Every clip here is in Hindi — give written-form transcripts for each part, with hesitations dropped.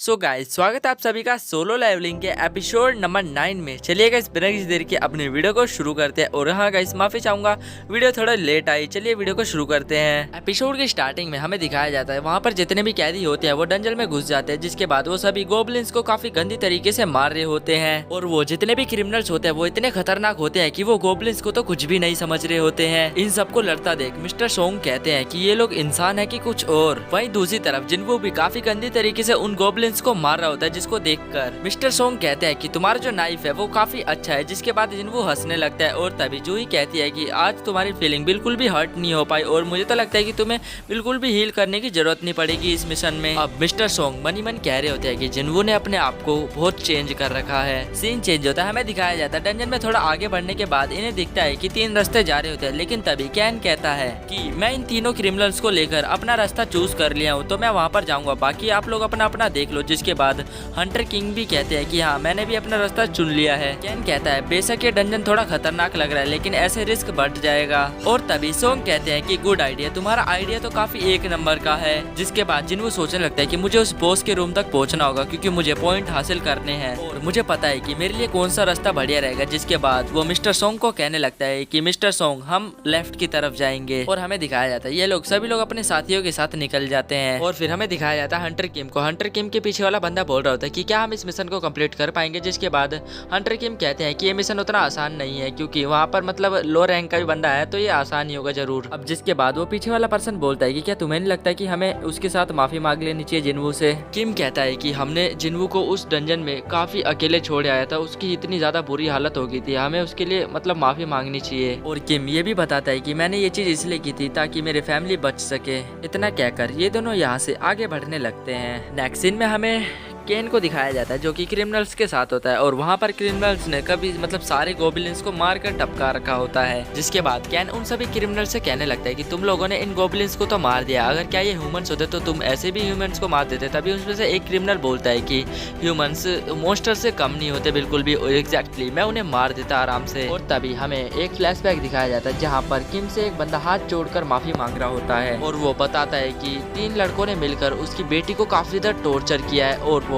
सो गाइस, स्वागत है आप सभी का सोलो लेवलिंग के एपिसोड नंबर 9 में। चलिए गाइस, बिना किसी देर के अपने वीडियो को शुरू करते हैं। और हाँ गाइस, माफी चाहूंगा वीडियो थोड़ा लेट आई। चलिए वीडियो को शुरू करते हैं। एपिसोड की स्टार्टिंग में हमें दिखाया जाता है वहाँ पर जितने भी कैदी होते हैं वो डंजल में घुस जाते हैं, जिसके बाद वो सभी गोबलिन्स को काफी गंदी तरीके से मार रहे होते हैं। और वो जितने भी क्रिमिनल्स होते हैं वो इतने खतरनाक होते हैं कि वो गोबलिन्स को तो कुछ भी नहीं समझ रहे होते हैं। इन सबको लड़ता देख मिस्टर सोंग कहते हैं कि ये लोग इंसान है कि कुछ और। वहीं दूसरी तरफ जिन्वू भी काफी गंदी तरीके से उन गोबलिन्स को मार रहा होता है, जिसको देखकर मिस्टर सोंग कहते हैं कि तुम्हारा जो नाइफ है वो काफी अच्छा है। जिसके बाद जिन्वू हंसने लगता है और तभी जूही कहती है कि आज तुम्हारी फीलिंग बिल्कुल भी हर्ट नहीं हो पाई और मुझे तो लगता है कि तुम्हें बिल्कुल भी हील करने की जरूरत नहीं पड़ेगी इस मिशन में। अब मिस्टर सोंग मन ही मन कह रहे होते हैं कि जिन्वू ने अपने आप को बहुत चेंज कर रखा है। सीन चेंज होता है, हमें दिखाया जाता है डंजन में थोड़ा आगे बढ़ने के बाद इन्हें दिखता है कि 3 रास्ते जा रहे होते हैं। लेकिन तभी कैन कहता है कि मैं इन तीनों क्रिमिनल्स को लेकर अपना रास्ता चूज कर लिया हूँ, तो मैं वहाँ पर जाऊंगा, बाकी आप लोग अपना अपना देख लो। जिसके बाद हंटर किंग भी कहते हैं कि हाँ, मैंने भी अपना रास्ता चुन लिया है। कैन कहता है बेशक ये डंजन थोड़ा खतरनाक लग रहा है, लेकिन ऐसे रिस्क बढ़ जाएगा। और तभी सोंग कहते हैं कि गुड आइडिया, तुम्हारा आइडिया तो काफी एक नंबर का है। जिसके बाद जिन्वू सोचने लगता है कि मुझे उस बॉस के रूम तक पहुंचना होगा, क्योंकि मुझे पॉइंट हासिल करने हैं और मुझे पता है कि मेरे लिए कौन सा रास्ता बढ़िया रहेगा। जिसके बाद वो मिस्टर सोंग को कहने लगता है कि मिस्टर सोंग, हम लेफ्ट की तरफ जाएंगे। और हमें दिखाया जाता है ये लोग सभी लोग अपने साथियों के साथ निकल जाते हैं। और फिर हमें दिखाया जाता है हंटर किम को। हंटर किम के पीछे वाला बंदा बोल रहा होता है कि क्या हम इस मिशन को कंप्लीट कर पाएंगे। जिसके बाद हंटर किम कहते हैं कि ये मिशन उतना आसान नहीं है, क्योंकि वहाँ पर मतलब लो रैंक का भी बंदा है, तो ये आसान ही होगा जरूर। अब जिसके बाद वो पीछे वाला पर्सन बोलता है कि क्या तुम्हें नहीं लगता कि हमें उसके साथ माफी मांग लेनी चाहिए जिन्वू से। किम कहता है कि हमने जिन्वू को उस डंजन में काफी अकेले छोड़ आया था, उसकी इतनी ज्यादा बुरी हालत हो गई थी, हमें उसके लिए मतलब माफी मांगनी चाहिए। और किम ये भी बताता है कि मैंने ये चीज इसलिए की थी ताकि मेरी फैमिली बच सके। इतना कहकर ये दोनों यहाँ से आगे बढ़ने लगते हैं। नेक्स्ट सीन में हमें केन को दिखाया जाता है जो कि क्रिमिनल्स के साथ होता है। और वहाँ पर क्रिमिनल्स ने कभी मतलब सारे गोबलिन्स को मारकर टपका रखा होता है। जिसके बाद कैन उन सभी क्रिमिनल्स से कहने लगता है कि तुम लोगों ने इन गोबलिन्स को तो मार दिया, अगर क्या ये ह्यूमंस होते तो तुम ऐसे भी ह्यूमंस को मार देते। तभी उसमें से एक क्रिमिनल बोलता है कि ह्यूमंस मॉन्स्टर से कम नहीं होते बिल्कुल भी, एग्जैक्टली मैं उन्हें मार देता आराम से। और तभी हमें एक फ्लैशबैक दिखाया जाता है जहाँ पर किम से एक बंदा हाथ जोड़कर माफी मांग रहा होता है। और वो बताता है कि 3 लड़कों ने मिलकर उसकी बेटी को काफी ज्यादा टॉर्चर किया है और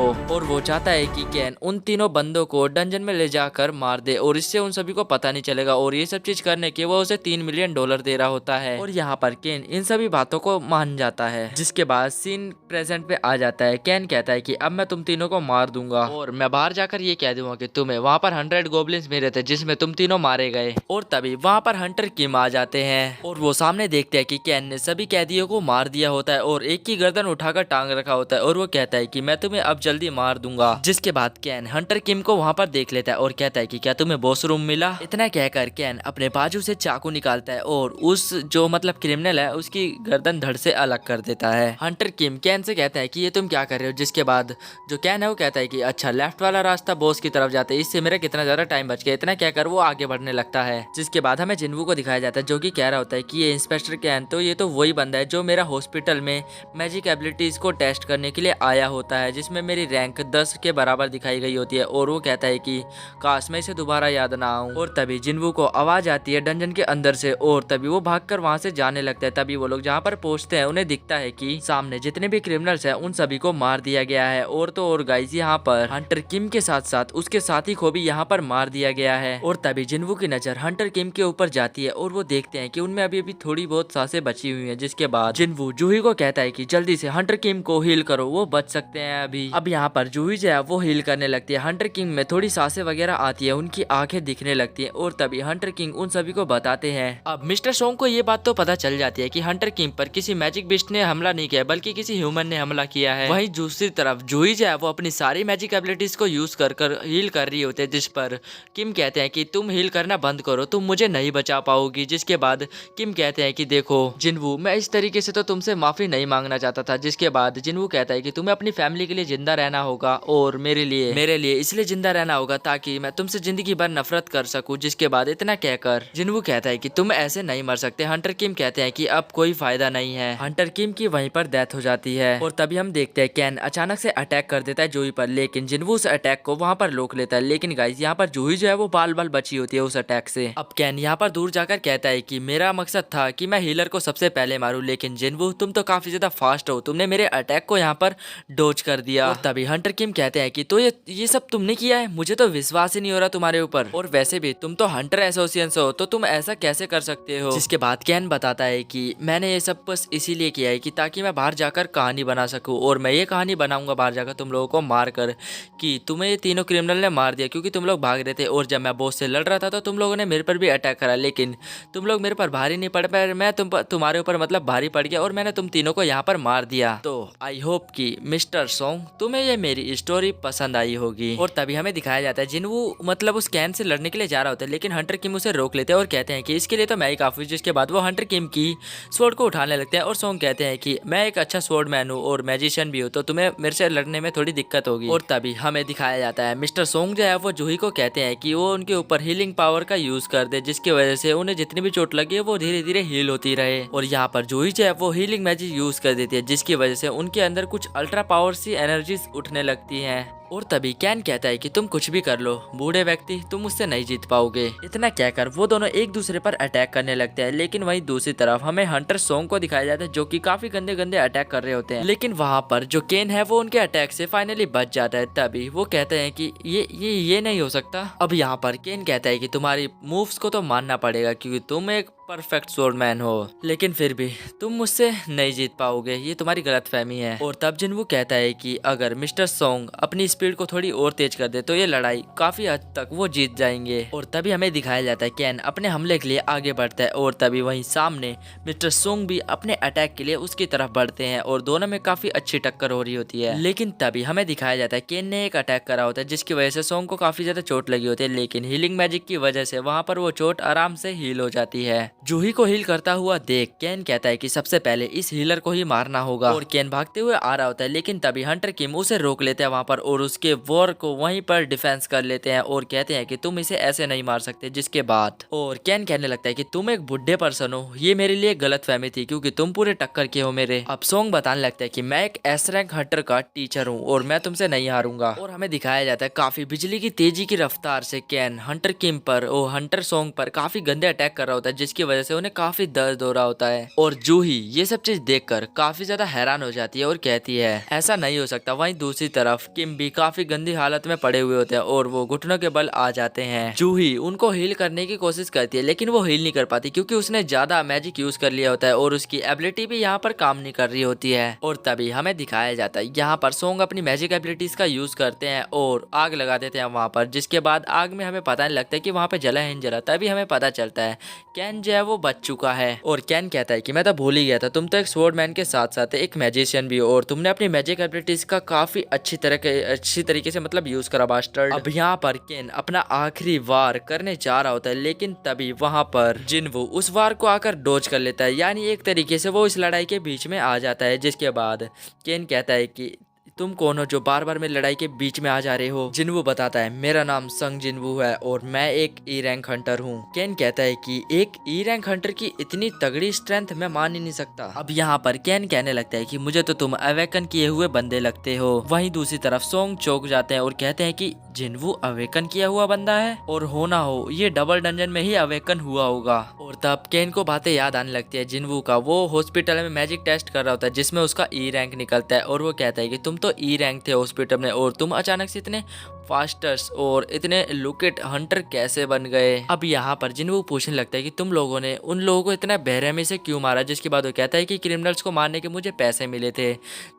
वो चाहता है कि कैन उन तीनों बंदों को डंजन में ले जाकर मार दे और इससे उन सभी को पता नहीं चलेगा। और ये सब चीज करने के वो उसे $3 मिलियन दे रहा होता है। और यहाँ पर कैन इन सभी बातों को मान जाता है। जिसके बाद सीन प्रेजेंट पे आ जाता है। कैन कहता है कि अब मैं तुम तीनों को मार दूंगा और मैं बाहर जाकर ये कह दूंगा कि तुम्हें वहाँ पर 100 गोबलिन्स मिले थे जिसमें तुम तीनों मारे गए। और तभी वहाँ पर हंटर किम आ जाते हैं और वो सामने देखते हैं कि कैन ने सभी कैदियों को मार दिया होता है और एक की गर्दन उठाकर टांग रखा होता है। और वो कहता है कि मैं तुम्हें अब जल्दी मार दूंगा। जिसके बाद कैन हंटर किम को वहाँ पर देख लेता है और कहता है कि क्या तुम्हें बॉस रूम मिला। इतना कहकर कैन अपने बाजू से चाकू निकालता है और उस जो मतलब क्रिमिनल है उसकी गर्दन धड़ से अलग कर देता है। हंटर किम कैन से कहता है कि ये तुम क्या कर रहे हो। जिसके बाद जो कैन है वो कहता है कि अच्छा, लेफ्ट वाला रास्ता बॉस की तरफ जाते, इससे मेरा कितना ज्यादा टाइम बच गया। इतना कहकर वो आगे बढ़ने लगता है। जिसके बाद हमें जिन्वू को दिखाया जाता है जो कि कह रहा होता है कि ये इंस्पेक्टर कैन तो ये तो वही बंदा है जो मेरा हॉस्पिटल में मैजिक एबिलिटीज को टेस्ट करने के लिए आया होता है, जिसमें मेरी रैंक 10 के बराबर दिखाई गई होती है। और वो कहता है कि काश मैं इसे दोबारा याद ना आऊं। और तभी जिन्वू को आवाज आती है डंजन के अंदर से और तभी वो भागकर वहां से जाने लगता है। तभी वो लोग जहाँ पर पहुंचते हैं उन्हें दिखता है कि सामने जितने भी क्रिमिनल्स हैं उन सभी को मार दिया गया है। और तो और गाइस, यहाँ पर हंटर किम के साथ साथ उसके साथी को भी यहाँ पर मार दिया गया है। और तभी जिन्वू की नजर हंटर किम के ऊपर जाती है और वो देखते हैं कि उनमें अभी अभी थोड़ी बहुत सांसें बची हुई है। जिसके बाद जिन्वू जूही को कहता है कि जल्दी से हंटर किम को हील करो, वो बच सकते हैं अभी। अब यहाँ पर जूही जो है वो हील करने लगती है। हंटर किंग में थोड़ी सांसें वगैरह आती है, उनकी आंखें दिखने लगती हैं। और तभी हंटर किंग उन सभी को बताते हैं। अब मिस्टर सोंग को ये बात तो पता चल जाती है कि हंटर किंग पर किसी मैजिक बिस्ट ने हमला नहीं किया बल्कि किसी ह्यूमन ने हमला किया है। वहीं दूसरी तरफ जूही जो है वो अपनी सारी मैजिक एबिलिटीज को यूज कर हील कर रही होती है। जिस पर किम कहते हैं कि तुम हील करना बंद करो, तुम मुझे नहीं बचा पाओगी। जिसके बाद किम कहते हैं कि देखो जिन्वू, मैं इस तरीके से तो तुमसे माफी नहीं मांगना चाहता था। जिसके बाद जिन्वू कहता है कि तुम्हें अपनी फैमिली के लिए जिंदा रहना होगा और मेरे लिए इसलिए जिंदा रहना होगा ताकि मैं तुमसे जिंदगी भर नफरत कर सकूं। जिसके बाद इतना कहकर जिन्वू कहता है कि तुम ऐसे नहीं मर सकते। हंटर किम कहते हैं कि अब कोई फायदा नहीं है। हंटर किम की वहीं पर डेथ हो जाती है। और तभी हम देखते हैं कैन अचानक से अटैक कर देता है जूही पर, लेकिन जिन्वू उस अटैक को वहां पर रोक लेता है। लेकिन गाइस, यहाँ पर जूही जो है वो बाल बाल बची होती है उस अटैक से। अब कैन यहाँ पर दूर जाकर कहता है कि मेरा मकसद था कि मैं हीलर को सबसे पहले मारूं, लेकिन जिन्वू तुम तो काफी ज्यादा फास्ट हो, तुमने मेरे अटैक को यहाँ पर डोज कर दिया। और तभी हंटर किम कहते हैं कि तो ये सब तुमने किया है, मुझे तो विश्वास ही नहीं हो रहा तुम्हारे ऊपर, और वैसे भी तुम तो हंटर एसोसिएशन से हो तो तुम ऐसा कैसे कर सकते हो। जिसके बाद कैन बताता है कि मैंने ये सब बस इसीलिए किया है कि ताकि मैं बाहर जाकर कहानी बना सकूं, और मैं ये कहानी बनाऊंगा बाहर जाकर तुम लोगों को मार कर कि तुम्हें ये तीनों क्रिमिनल ने मार दिया क्योंकि तुम लोग भाग रहे थे, और जब मैं बॉस से लड़ रहा था तो तुम लोगों ने मेरे पर भी अटैक करा, लेकिन तुम लोग मेरे पर भारी नहीं पड़ पाए, मैं तुम्हारे ऊपर मतलब भारी पड़ गया और मैंने तुम तीनों को यहाँ पर मार दिया। तो आई होप कि मिस्टर सोंग तुम्हें ये मेरी स्टोरी पसंद आई होगी। और तभी हमें दिखाया जाता है जिन्वू मतलब उस कैन से लड़ने के लिए जा रहा होता है, लेकिन हंटर किम उसे रोक लेते हैं और कहते हैं कि इसके लिए तो मैं ही काफी हूं। जिसके बाद वो हंटर किम की स्वॉर्ड को उठाने लगते हैं और सोंग कहते हैं कि मैं एक अच्छा स्वॉर्ड मैन हूँ और मैजिशियन भी हूँ, तो तुम्हें मेरे से लड़ने में थोड़ी दिक्कत होगी। और तभी हमें दिखाया जाता है मिस्टर सोंग जो है वो जूही को कहते हैं कि वो उनके ऊपर हीलिंग पावर का यूज कर दे, जिसकी वजह से उन्हें जितनी भी चोट लगी है वो धीरे धीरे हील होती रहे। और यहाँ पर जूही जो है वो हीलिंग मैजिक यूज कर देती है, जिसकी वजह से उनके अंदर कुछ अल्ट्रा पावर सी एनर्जीज उठने लगती हैं। और तभी कैन कहता है कि तुम कुछ भी कर लो बूढ़े व्यक्ति, तुम मुझसे नहीं जीत पाओगे। इतना कहकर वो दोनों एक दूसरे पर अटैक करने लगते हैं, लेकिन वहीं दूसरी तरफ हमें हंटर सोंग को दिखाया जाता है जो कि काफी गंदे गंदे अटैक कर रहे होते हैं, लेकिन वहां पर जो केन है वो उनके अटैक से फाइनली बच जाता है। तभी वो कहते हैं कि ये नहीं हो सकता। अब यहाँ पर केन कहता है कि तुम्हारी मूव्स को तो मानना पड़ेगा क्योंकि तुम एक परफेक्ट स्वॉर्डमैन हो, लेकिन फिर भी तुम मुझसे नहीं जीत पाओगे, ये तुम्हारी गलतफहमी है। और तब जिन्वू कहता है कि अगर मिस्टर सोंग अपनी स्पीड को थोड़ी और तेज कर दे तो ये लड़ाई काफी हद तक वो जीत जाएंगे। और तभी हमें दिखाया जाता है कैन अपने हमले के लिए आगे बढ़ता है, और तभी वहीं सामने मिस्टर सोंग भी अपने अटैक के लिए उसकी तरफ बढ़ते हैं और दोनों में काफी अच्छी टक्कर हो रही होती है। लेकिन तभी हमें दिखाया जाता है केन ने एक अटैक करा होता है जिसकी वजह से सोंग को काफी ज्यादा चोट लगी होती है, लेकिन हीलिंग मैजिक की वजह से वहां पर वो चोट आराम से हील हो जाती है। जूही को हील करता हुआ देख केन कहता है कि सबसे पहले इस हीलर को ही मारना होगा, और केन भागते हुए आ रहा होता है, लेकिन तभी हंटर किम उसे रोक लेते हैं वहां पर और उसके वॉर को वहीं पर डिफेंस कर लेते हैं और कहते हैं कि तुम इसे ऐसे नहीं मार सकते। जिसके बाद और केन कहने लगता है कि तुम एक बुढ़े पर्सन हो, ये मेरे लिए गलतफहमी थी क्योंकि तुम पूरे टक्कर के हो मेरे। अब सोंग बताने लगता है कि मैं एक एस रैंक हंटर का टीचर हूँ और मैं तुमसे नहीं हारूंगा। और हमें दिखाया जाता है काफी बिजली की तेजी की रफ्तार से कैन हंटर किम पर और हंटर सोंग पर काफी गंदे अटैक कर रहा होता है, जिसकी वजह से उन्हें काफी दर्द हो रहा होता है। और जूही ये सब चीज देखकर काफी ज्यादा हैरान हो जाती है और कहती है ऐसा नहीं हो सकता। वहीं दूसरी तरफ किम भी काफी गंदी हालत में पड़े हुए होते हैं और वो घुटनों के बल आ जाते हैं। जूही उनको हील करने की कोशिश करती है, लेकिन वो हील नहीं कर पाती क्योंकि उसने ज्यादा मैजिक यूज कर लिया होता है और उसकी एबिलिटी भी यहाँ पर काम नहीं कर रही होती है। और तभी हमें दिखाया जाता है यहाँ पर सोंग अपनी मैजिक एबिलिटीज का यूज करते हैं और आग लगा देते हैं वहां पर, जिसके बाद आग में हमें पता नहीं लगता कि वहां पे जला है नहीं जला। तभी हमें पता चलता है कैन जो है वो बच चुका है। और कैन कहता है कि मैं तो भूल ही गया था, तुम तो एक स्वॉर्ड मैन के साथ साथ एक मैजिशियन भी हो और तुमने अपनी मैजिक एबिलिटीज का काफी अच्छी तरीके से मतलब यूज करा बास्टर्ड। अब यहाँ पर केन अपना आखिरी वार करने जा रहा होता है, लेकिन तभी वहां पर जिन्वू उस वार को आकर डोज कर लेता है, यानी एक तरीके से वो इस लड़ाई के बीच में आ जाता है। जिसके बाद केन कहता है कि तुम कौन हो जो बार बार मेरी लड़ाई के बीच में आ जा रहे हो। जिन्वू बताता है मेरा नाम संग जिन्वू है और मैं एक ई रैंक हंटर हूँ। केन कहता है कि एक ई रैंक हंटर की इतनी तगड़ी स्ट्रेंथ मैं मान ही नहीं सकता। अब यहाँ पर केन कहने लगता है कि मुझे तो तुम अवेकन किए हुए बंदे लगते हो। वहीं दूसरी तरफ सोंग चौंक जाते हैं और कहते हैं कि जिन्वू अवेकन किया हुआ बंदा है, और होना हो ये डबल डंजन में ही अवेकन हुआ होगा। और तब केन को बातें याद आने लगती है जिन्वू का वो हॉस्पिटल में मैजिक टेस्ट कर रहा होता है जिसमें उसका ई रैंक निकलता है, और वो कहता है कि तुम तो ई रैंक थे हॉस्पिटल में और तुम अचानक से इतने फास्टर्स और इतने लुकेट हंटर कैसे बन गए। अब यहाँ पर जिन्वू पूछने लगता है कि तुम लोगों ने उन लोगों को इतना बेरहमी से क्यों मारा। जिसके बाद वो कहता है कि क्रिमिनल्स को मारने के मुझे पैसे मिले थे।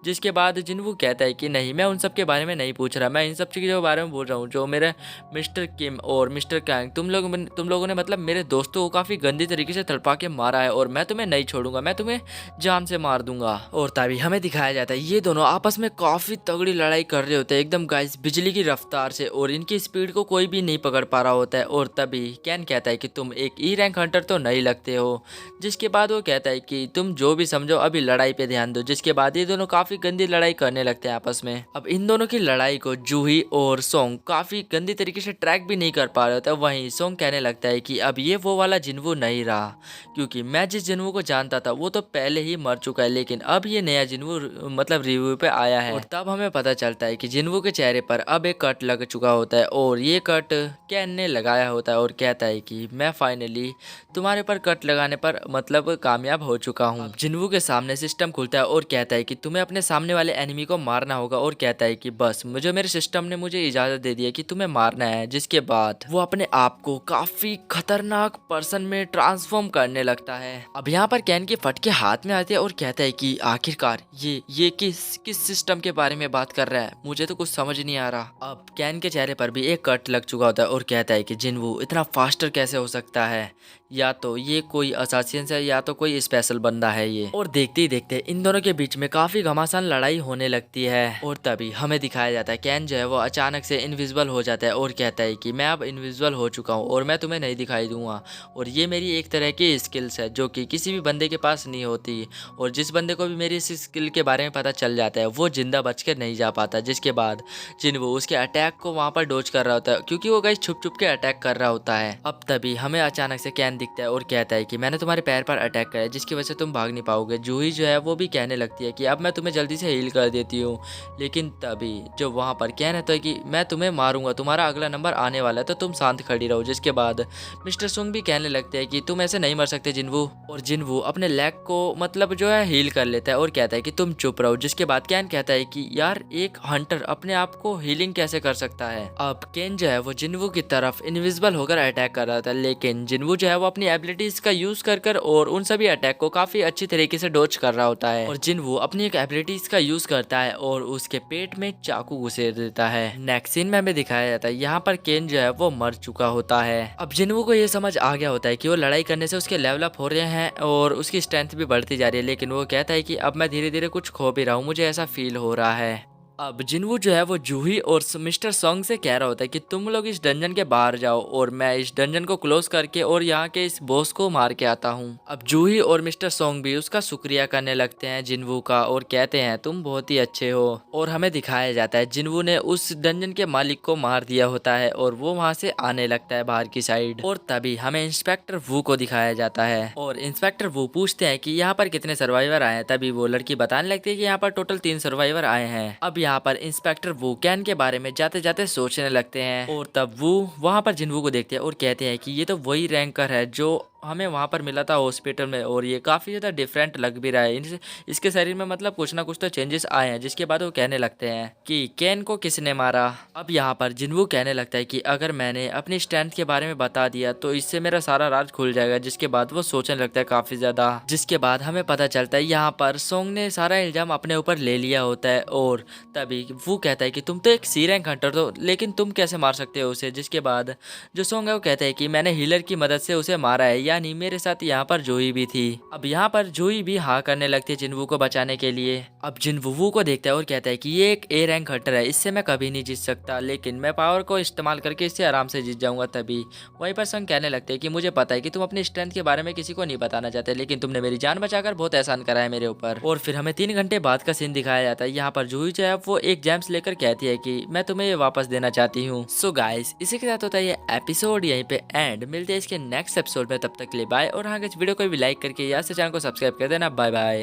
जिसके बाद जिन्वू कहता है कि नहीं, मैं उन सब के बारे में नहीं पूछ रहा, मैं इन सब चीज़ों के बारे में बोल रहा हूँ जो मेरे मिस्टर किम और मिस्टर कैंग तुम लोगों ने मतलब मेरे दोस्तों को काफ़ी गंदी तरीके से तड़पा के मारा है और मैं तुम्हें नहीं छोड़ूंगा, मैं तुम्हें जान से मार दूंगा। और तभी हमें दिखाया जाता है ये दोनों आपस में काफ़ी तगड़ी लड़ाई कर रहे होते हैं एकदम गाइस बिजली की रफ्तार से, और इनकी स्पीड को कोई भी नहीं पकड़ पा रहा होता है। और तभी कैन कहता है कि तुम एक ई रैंक हंटर तो नहीं लगते हो। जिसके बाद वो कहता है कि तुम जो भी समझो अभी लड़ाई पे ध्यान दो। जिसके बाद ये दोनों काफ़ी गंदी लड़ाई करने लगते हैं आपस में। अब इन दोनों की लड़ाई को जूही और सोंग काफ़ी गंदी तरीके से ट्रैक भी नहीं कर पा रहे होते। वहीं सोंग कहने लगता है कि अब ये वो वाला जिन्वू नहीं रहा, क्योंकि मैं जिस जिन्वू को जानता था वो तो पहले ही मर चुका है, लेकिन अब ये नया जिन्वू मतलब रिव्यू पे आया है। और तब हमें पता चलता है कि जिन्वू के चेहरे पर अब एक कट लग चुका होता है और ये कट कैन ने लगाया होता है और कहता है कि मैं फाइनली तुम्हारे पर कट लगाने पर मतलब कामयाब हो चुका हूँ। जिन्वू के सामने सिस्टम खुलता है और कहता है कि तुम्हें अपने सामने वाले एनिमी को मारना होगा और कहता है कि बस मुझे मेरे सिस्टम ने मुझे इजाजत दे दी है कि तुम्हें मारना है। जिसके बाद वो अपने आप को काफी खतरनाक पर्सन में ट्रांसफॉर्म करने लगता है। अब यहाँ पर कैन की फटके हाथ में आते हैं और कहता है कि आखिरकार ये किस सिस्टम के बारे में बात कर रहा है, मुझे तो कुछ समझ नहीं आ रहा। अब कैन के चेहरे पर भी एक कट लग चुका होता है और कहता है कि जिन्वू इतना फास्टर कैसे हो सकता है, या तो ये कोई असासिन है या तो कोई स्पेशल बंदा है ये। और देखते ही देखते इन दोनों के बीच में काफी घमासान लड़ाई होने लगती है और तभी हमें दिखाया जाता है कैन जो है वो अचानक से इनविजिबल हो जाता है और कहता है कि मैं अब इनविजिबल हो चुका हूँ और मैं तुम्हें नहीं दिखाई दूंगा और ये मेरी एक तरह की स्किल्स है जो कि किसी भी बंदे के पास नहीं होती और जिस बंदे को भी मेरी इस स्किल के बारे में पता चल जाता है वो जिंदा बच के नहीं जा पाता। जिसके बाद जिन्वू उसके अटैक को वहाँ पर डोज कर रहा होता है क्योंकि वो गाइस छुप छुप के अटैक कर रहा होता है। अब तभी हमें अचानक से कैन दिखता है और कहता है कि मैंने तुम्हारे पैर पर अटैक किया जिसकी वजह से तुम भाग नहीं पाओगे। जूही जो है वो भी कहने लगती है कि अब मैं तुम्हें जल्दी से हील कर देती हूँ, लेकिन तभी जो वहाँ पर कैन है कि मैं तुम्हें मारूंगा, तुम्हारा अगला नंबर आने वाला है तो तुम शांत खड़ी रहो। जिसके बाद मिस्टर सुंग भी कहने लगते हैं कि तुम ऐसे नहीं मर सकते जिन्वू, और जिन्वू अपने लेग को मतलब जो है हील कर लेता है और कहता है कि तुम चुप रहो। जिसके बाद कैन कहता है कि यार एक हंटर अपने आप को हीलिंग कैसे कर सकता है। अब कैन जो है वो जिन्वू की तरफ इनविजिबल होकर अटैक कर रहा था, लेकिन जिन्वू जो है वो अपनी एबिलिटीज का यूज कर और उन सभी अटैक को काफी अच्छी तरीके से डोज कर रहा होता है। और जिन्वू अपनी एक एबिलिटीज का यूज करता है और उसके पेट में चाकू घुसेड़ देता है। नेक्स्ट सीन में हमें दिखाया जाता है यहाँ पर केन जो है वो मर चुका होता है। अब जिन्वू को ये समझ आ गया होता है कि वो लड़ाई करने से उसके लेवल अप हो रहे हैं और उसकी स्ट्रेंथ भी बढ़ती जा रही है, लेकिन वो कहता है कि अब मैं धीरे धीरे कुछ खो भी रहा हूँ, मुझे ऐसा फील हो रहा है। अब जिन्वू जो है वो जूही और मिस्टर सॉन्ग से कह रहा होता है कि तुम लोग इस डंजन के बाहर जाओ और मैं इस डंजन को क्लोज करके और यहाँ के इस बॉस को मार के आता हूँ। अब जूही और मिस्टर सॉन्ग भी उसका शुक्रिया करने लगते हैं जिन्वू का और कहते हैं तुम बहुत ही अच्छे हो। और हमें दिखाया जाता है जिन्वू ने उस डंजन के मालिक को मार दिया होता है और वो वहाँ से आने लगता है बाहर की साइड। और तभी हमें इंस्पेक्टर वू को दिखाया जाता है और इंस्पेक्टर वू पूछते हैं कि यहाँ पर कितने सर्वाइवर आए हैं। तभी वो लड़की बताने लगती है कि यहाँ पर टोटल 3 सर्वाइवर आए हैं। अब यहाँ पर इंस्पेक्टर वू कैन के बारे में जाते जाते सोचने लगते हैं और तब वो वहाँ पर जिन्वू को देखते हैं और कहते हैं कि ये तो वही रैंकर है जो हमें वहाँ पर मिला था हॉस्पिटल में और ये काफ़ी ज़्यादा डिफरेंट लग भी रहा है, इसके शरीर में मतलब कुछ ना कुछ तो चेंजेस आए हैं। जिसके बाद वो कहने लगते हैं कि कैन को किसने मारा। अब यहाँ पर जिन्वू कहने लगता है कि अगर मैंने अपनी स्ट्रेंथ के बारे में बता दिया तो इससे मेरा सारा राज खुल जाएगा। जिसके बाद वो सोचने लगता है काफ़ी ज़्यादा। जिसके बाद हमें पता चलता है यहाँ पर सोंग ने सारा इल्जाम अपने ऊपर ले लिया होता है और तभी वो कहता है कि तुम तो एक सी रैंक हंटर हो, लेकिन तुम कैसे मार सकते हो उसे। जिसके बाद जो सोंग है वो कहता है कि मैंने हीलर की मदद से उसे मारा है, यानी मेरे साथ यहाँ पर जूही भी थी। अब यहाँ पर जूही भी हाँ करने लगती है जिन्वू को बचाने के लिए। अब जिन्वू को देखता है और कहता है कि ये एक ए रैंक हंटर है, इससे मैं कभी नहीं जीत सकता, लेकिन मैं पावर को इस्तेमाल करके इससे आराम से जीत जाऊंगा। तभी वहीं पर संग कहने लगते हैं कि मुझे पता है कि तुम अपनी स्ट्रेंथ के बारे में किसी को नहीं बताना चाहते, लेकिन तुमने मेरी जान बचाकर बहुत एहसान करा है मेरे ऊपर। और फिर हमें 3 घंटे बाद का सीन दिखाया जाता है। यहाँ पर जूही जो है वो एक जेम्स लेकर कहती है कि मैं तुम्हें ये वापस देना चाहती हूँ। सो गाइस, इसी के साथ होता है ये एपिसोड यहीं पे एंड। मिलते हैं इसके नेक्स्ट एपिसोड में, तब तक के लिए बाय। और हाँ गाइस, वीडियो को भी लाइक करके या चैनल को सब्सक्राइब कर देना। Bye bye.